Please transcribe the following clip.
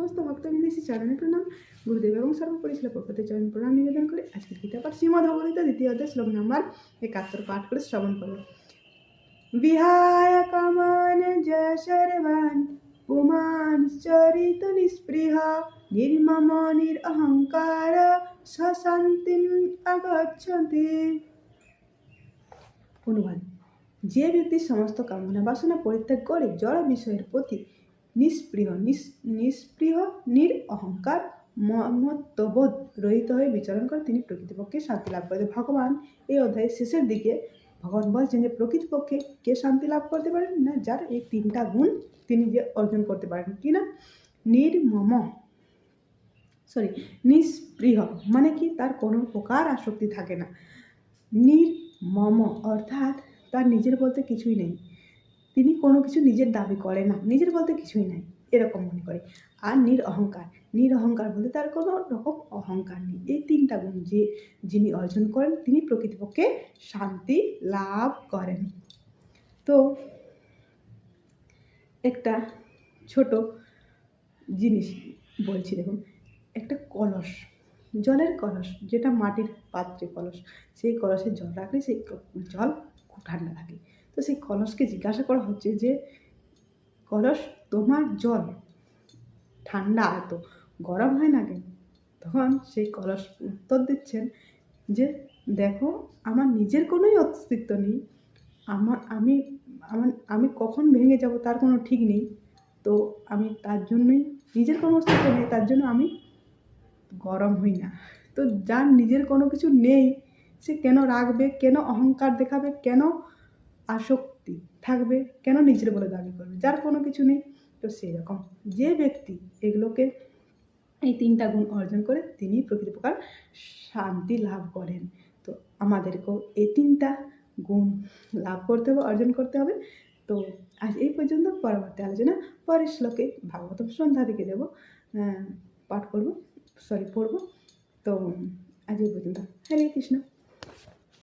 সমস্ত ভক্তবৃন্দ শ্রী চরণে প্রণাম। গুরুদেব এবং সর্বোপরি ছিল প্রকৃতি চরণ প্রণাম নিবেদন করে আজকের গীতা পাঠ শ্রীমদ্ভগবদ্গীতা দ্বিতীয় অধ্যায় শ্লোক নম্বর 71 পাঠ করে শ্রবণ করো। বিহায় কামান জয় সর্বান পুমান চরিত নিস্পৃহ নির্মম নিরহংকার শান্তিম আগচ্ছতি। অনুবাদ: যে ব্যক্তি সমস্ত কামনা বাসনা পরিত্যাগ করে জড় বিষয়ের প্রতি নিষ্পৃহ নিরঅহংকার মমত্ববোধ রহিত হয়ে বিচরণ করে তিনি প্রকৃতপক্ষে শান্তি লাভ করে। ভগবান এই অধ্যায়ের শেষের দিকে ভগবান বলছেন যে প্রকৃতপক্ষে কে শান্তি লাভ করতে পারেন না, যার এই তিনটা গুণ তিনি যে অর্জন করতে পারেন। কি না? নিষ্পৃহ মানে কি? তার কোনো প্রকার আসক্তি থাকে না। নির্মম অর্থাৎ তার নিজের বলতে কিছুই নেই, তিনি কোনো কিছু নিজের দাবি করে না, নিজের বলতে কিছুই নাই এরকম মনে করে। আর নিরহংকার বলতে তার কোনো রকম অহংকার নেই। এই তিনটা গুণ যিনি অর্জন করেন তিনি প্রকৃতপক্ষে শান্তি লাভ করেন। তো একটা ছোট জিনিস বলছি, দেখুন, একটা কলস, জলের কলস, যেটা মাটির পাত্রে কলস, সেই কলসে জল রাখলে সেই জল খুব ঠান্ডা থাকে। তো সেই কলসকে জিজ্ঞাসা করা হচ্ছে যে কলস, তোমার জল ঠান্ডা এত গরম হয় না কেন? তখন সেই কলস উত্তর দিচ্ছেন যে দেখো, আমার নিজের কোনোই অস্তিত্ব নেই, আমি কখন ভেঙে যাব তার কোনো ঠিক নেই। তো আমি তার জন্যই, নিজের কোনো অস্তিত্ব নেই, তার জন্য আমি গরম হই না। তো যার নিজের কোনো কিছু নেই সে কেন রাখবে, কেন অহংকার দেখাবে, কেন আসক্তি থাকবে, কেন নিজের বলে দাবি করবে যার কোনো কিছু নেই? তো সেই রকম যে ব্যক্তি এগুলোকে, এই তিনটা গুণ অর্জন করে তিনি প্রকৃতপক্ষে শান্তি লাভ করেন। তো আমাদেরকেও এই তিনটা গুণ লাভ করতে হবে, অর্জন করতে হবে। তো আজ এই পর্যন্ত। পরবর্তী আলোচনা পরের শ্লোকে ভাগবতম সন্ধ্যা দিকে পড়ব। তো আজ এই পর্যন্ত। হরে কৃষ্ণ।